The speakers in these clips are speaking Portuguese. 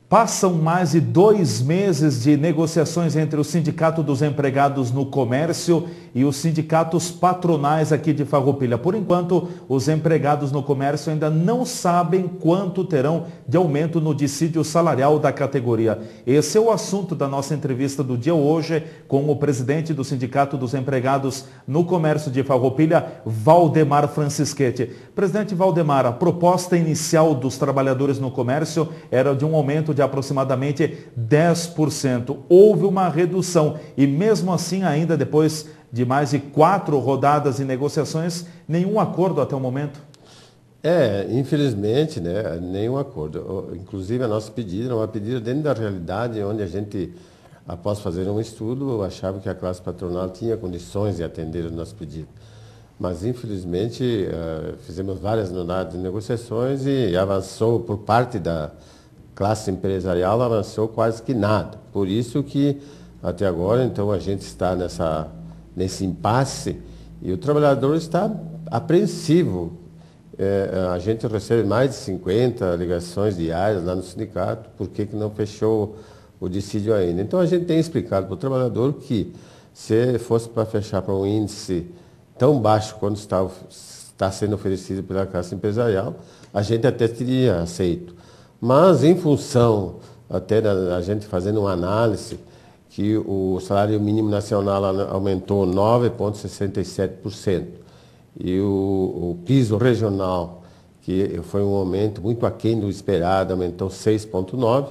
Passam mais de 2 meses de negociações entre o Sindicato dos Empregados no Comércio e os sindicatos patronais aqui de Farroupilha. Por enquanto, os empregados no comércio ainda não sabem quanto terão de aumento no dissídio salarial da categoria. Esse é o assunto da nossa entrevista do dia hoje com o presidente do Sindicato dos Empregados no Comércio de Farroupilha, Valdemar Francischetti. Presidente Valdemar, a proposta inicial dos trabalhadores no comércio era de um aumento de aproximadamente 10%. Houve uma redução e mesmo assim, ainda depois de mais de 4 rodadas de negociações, nenhum acordo até o momento? Infelizmente, né, nenhum acordo. Inclusive, a nossa pedida era uma pedida dentro da realidade, onde a gente, após fazer um estudo, achava que a classe patronal tinha condições de atender o nosso pedido. Mas, infelizmente, fizemos várias rodadas de negociações e avançou, por parte da classe empresarial, avançou quase que nada. Por isso que, até agora, então, a gente está nesse impasse e o trabalhador está apreensivo. A gente recebe mais de 50 ligações diárias lá no sindicato, por que não fechou o dissídio ainda. Então a gente tem explicado para o trabalhador que se fosse para fechar para um índice tão baixo quanto está sendo oferecido pela classe empresarial, a gente até teria aceito. Mas em função até da gente fazendo uma análise, que o salário mínimo nacional aumentou 9,67%. E o piso regional, que foi um aumento muito aquém do esperado, aumentou 6,9%.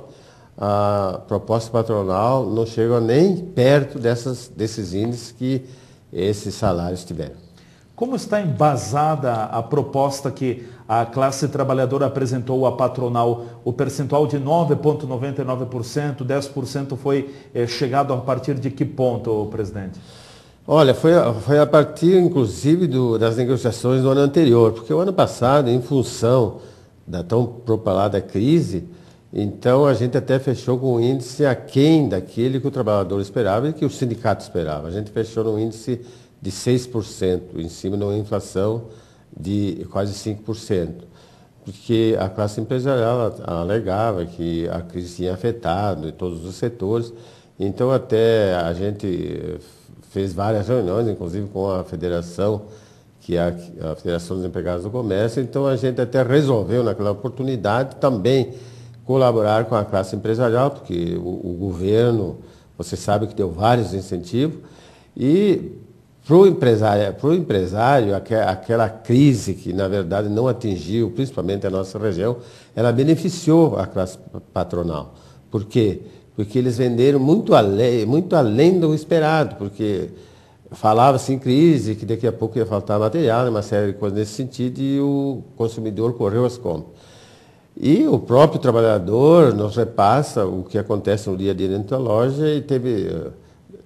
A proposta patronal não chega nem perto desses índices que esses salários tiveram. Como está embasada a proposta que a classe trabalhadora apresentou à patronal? O percentual de 9,99%, 10% foi chegado a partir de que ponto, presidente? Olha, foi a partir, inclusive, das negociações do ano anterior, porque o ano passado, em função da tão propalada crise, então a gente até fechou com um índice aquém daquele que o trabalhador esperava e que o sindicato esperava. A gente fechou num índice de 6%, em cima de uma inflação de quase 5%, porque a classe empresarial alegava que a crise tinha afetado em todos os setores. Então até a gente fez várias reuniões, inclusive com a federação, que é a Federação dos Empregados do Comércio. Então a gente até resolveu naquela oportunidade também colaborar com a classe empresarial, porque o governo, você sabe que deu vários incentivos, e para o empresário, aquela crise que, na verdade, não atingiu, principalmente a nossa região, ela beneficiou a classe patronal. Por quê? Porque eles venderam muito além do esperado, porque falava-se em crise, que daqui a pouco ia faltar material, uma série de coisas nesse sentido, e o consumidor correu às compras. E o próprio trabalhador nos repassa o que acontece no dia a dia dentro da loja, e teve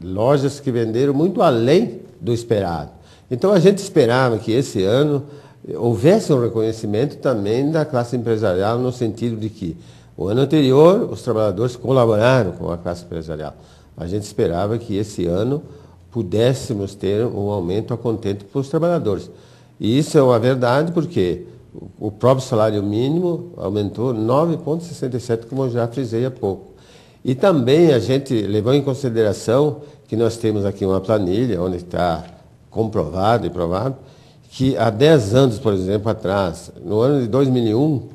lojas que venderam muito além do esperado. Então a gente esperava que esse ano houvesse um reconhecimento também da classe empresarial, no sentido de que o ano anterior os trabalhadores colaboraram com a classe empresarial. A gente esperava que esse ano pudéssemos ter um aumento a contento para os trabalhadores. E isso é uma verdade porque o próprio salário mínimo aumentou 9,67%, como eu já frisei há pouco. E também a gente levou em consideração que nós temos aqui uma planilha, onde está comprovado e provado, que há 10 anos, por exemplo, atrás, no ano de 2001,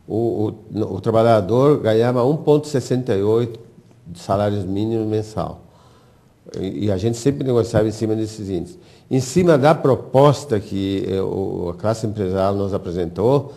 o trabalhador ganhava 1,68 salários mínimos mensal. E a gente sempre negociava em cima desses índices. Em cima da proposta que a classe empresarial nos apresentou,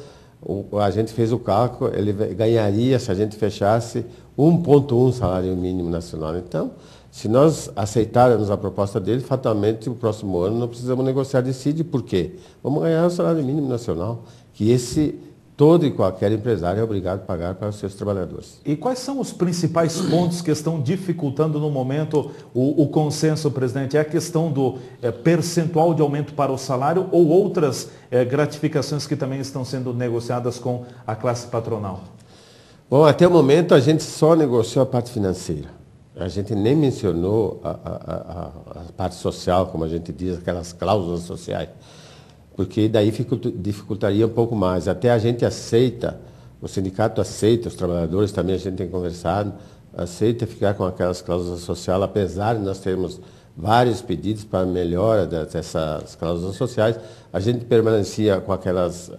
a gente fez o cálculo, ele ganharia, se a gente fechasse, 1,1 salário mínimo nacional. Então, se nós aceitarmos a proposta dele, fatalmente, o próximo ano não precisamos negociar dissídio. Por quê? Vamos ganhar o salário mínimo nacional, que todo e qualquer empresário é obrigado a pagar para os seus trabalhadores. E quais são os principais pontos que estão dificultando no momento o consenso, presidente? É a questão do percentual de aumento para o salário ou outras gratificações que também estão sendo negociadas com a classe patronal? Bom, até o momento a gente só negociou a parte financeira. A gente nem mencionou a parte social, como a gente diz, aquelas cláusulas sociais, porque daí dificultaria um pouco mais. Até a gente aceita o sindicato aceita, os trabalhadores também, a gente tem conversado, aceita ficar com aquelas cláusulas sociais, apesar de nós termos vários pedidos para melhora dessas cláusulas sociais, a gente permanecia com aquelas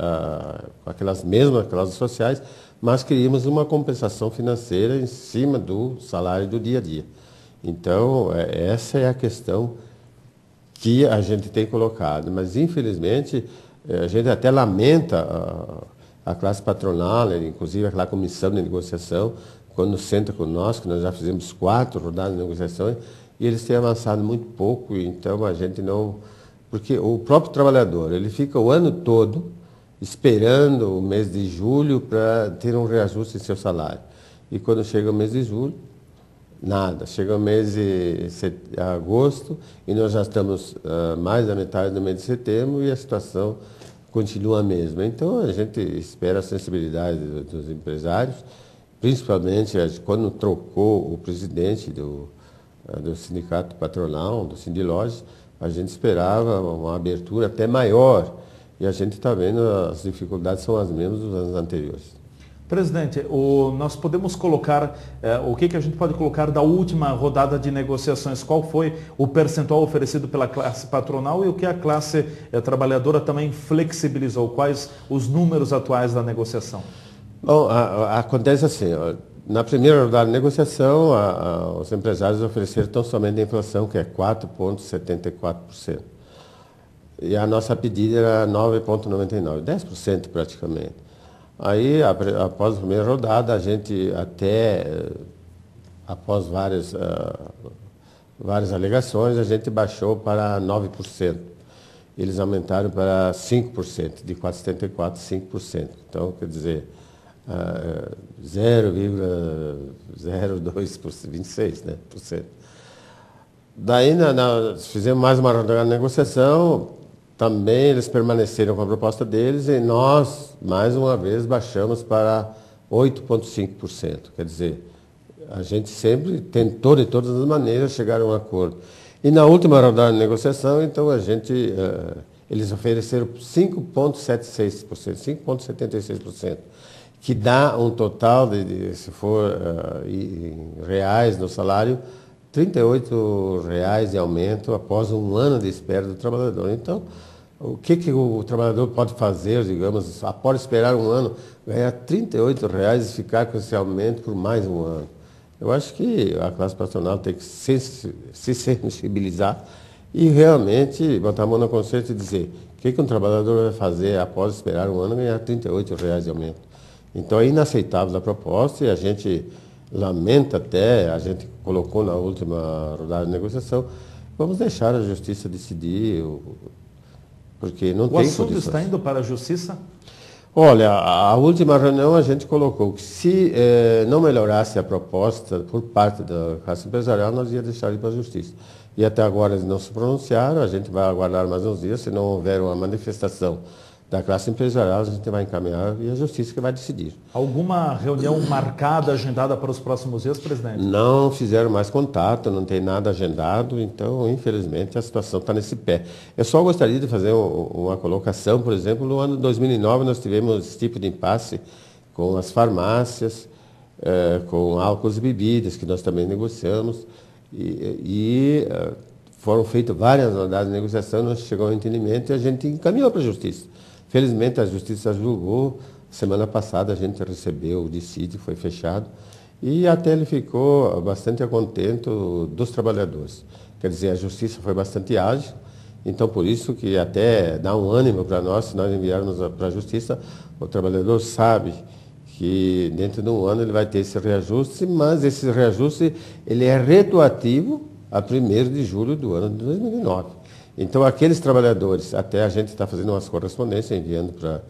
mesmas cláusulas sociais, mas queríamos uma compensação financeira em cima do salário do dia a dia. Então, essa é a questão que a gente tem colocado, mas infelizmente a gente até lamenta a classe patronal, inclusive aquela comissão de negociação, quando senta conosco, nós já fizemos 4 rodadas de negociações, e eles têm avançado muito pouco, então a gente não... Porque o próprio trabalhador, ele fica o ano todo esperando o mês de julho para ter um reajuste em seu salário. E quando chega o mês de julho, nada. Chega o mês de agosto e nós já estamos mais da metade do mês de setembro e a situação continua a mesma. Então a gente espera a sensibilidade dos empresários, principalmente quando trocou o presidente do sindicato patronal, do Sindilojas, a gente esperava uma abertura até maior e a gente está vendo as dificuldades são as mesmas dos anos anteriores. Presidente, nós podemos colocar, o que a gente pode colocar da última rodada de negociações? Qual foi o percentual oferecido pela classe patronal e o que a classe trabalhadora também flexibilizou? Quais os números atuais da negociação? Bom, acontece assim, na primeira rodada de negociação, os empresários ofereceram tão somente a inflação, que é 4,74%. E a nossa pedida era 9,99%, 10% praticamente. Aí, após a primeira rodada, a gente após várias alegações, a gente baixou para 9%. Eles aumentaram para 5%, de 4,74% 5%. Então, quer dizer, 0,02%, 26%, né, por cento. Daí, nós fizemos mais uma rodada de negociação, também eles permaneceram com a proposta deles e nós, mais uma vez, baixamos para 8,5%. Quer dizer, a gente sempre tentou, de todas as maneiras, chegar a um acordo. E na última rodada de negociação, então, eles ofereceram 5,76%, 5,76%, que dá um total se for em reais no salário, R$ 38,00 de aumento após um ano de espera do trabalhador. Então, o que o trabalhador pode fazer, digamos, após esperar um ano, ganhar R$ 38,00 e ficar com esse aumento por mais um ano? Eu acho que a classe patronal tem que se sensibilizar e realmente botar a mão na consciência e dizer o que um trabalhador vai fazer após esperar um ano e ganhar R$ 38,00 de aumento. Então, é inaceitável a proposta e a gente lamenta até, a gente colocou na última rodada de negociação, vamos deixar a justiça decidir, porque não tem condições. O assunto está indo para a justiça? Olha, a última reunião a gente colocou que se não melhorasse a proposta por parte da classe empresarial, nós ia deixar ir para a justiça. E até agora eles não se pronunciaram, a gente vai aguardar mais uns dias, se não houver uma manifestação da classe empresarial, a gente vai encaminhar e a justiça que vai decidir. Alguma reunião marcada, agendada para os próximos dias, presidente? Não fizeram mais contato, não tem nada agendado, então, infelizmente, a situação está nesse pé. Eu só gostaria de fazer uma colocação, por exemplo, no ano de 2009 nós tivemos esse tipo de impasse com as farmácias, com álcools e bebidas, que nós também negociamos, e foram feitas várias rodadas de negociação, nós chegamos ao entendimento e a gente encaminhou para a justiça. Felizmente, a justiça julgou. Semana passada a gente recebeu o dissídio, foi fechado, e até ele ficou bastante contento dos trabalhadores. Quer dizer, a justiça foi bastante ágil, então por isso que até dá um ânimo para nós, se nós enviarmos para a justiça, o trabalhador sabe que dentro de um ano ele vai ter esse reajuste, mas esse reajuste ele é retroativo a 1º de julho do ano de 2009. Então, aqueles trabalhadores, até a gente está fazendo umas correspondências, enviando para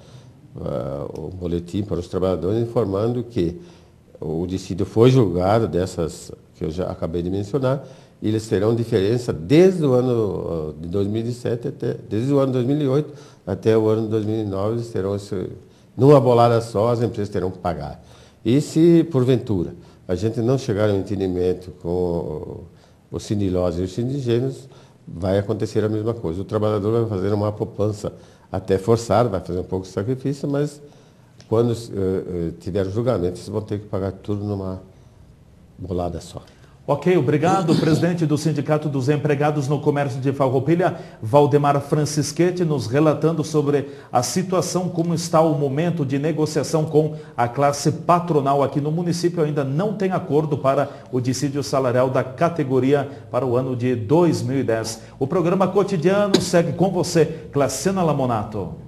o boletim para os trabalhadores, informando que o dissídio foi julgado, dessas que eu já acabei de mencionar, e eles terão diferença desde o ano de 2007, desde o ano de 2008 até o ano de 2009, eles terão numa bolada só, as empresas terão que pagar. E se, porventura, a gente não chegar a um entendimento com os Sindilojas e os sindigêneros, vai acontecer a mesma coisa. O trabalhador vai fazer uma poupança até forçada, vai fazer um pouco de sacrifício, mas quando tiver o julgamento, vocês vão ter que pagar tudo numa bolada só. Ok, obrigado. O presidente do Sindicato dos Empregados no Comércio de Farroupilha, Valdemar Francischetti, nos relatando sobre a situação, como está o momento de negociação com a classe patronal aqui no município. Ainda não tem acordo para o dissídio salarial da categoria para o ano de 2010. O programa Cotidiano segue com você, Claciana Lamonato.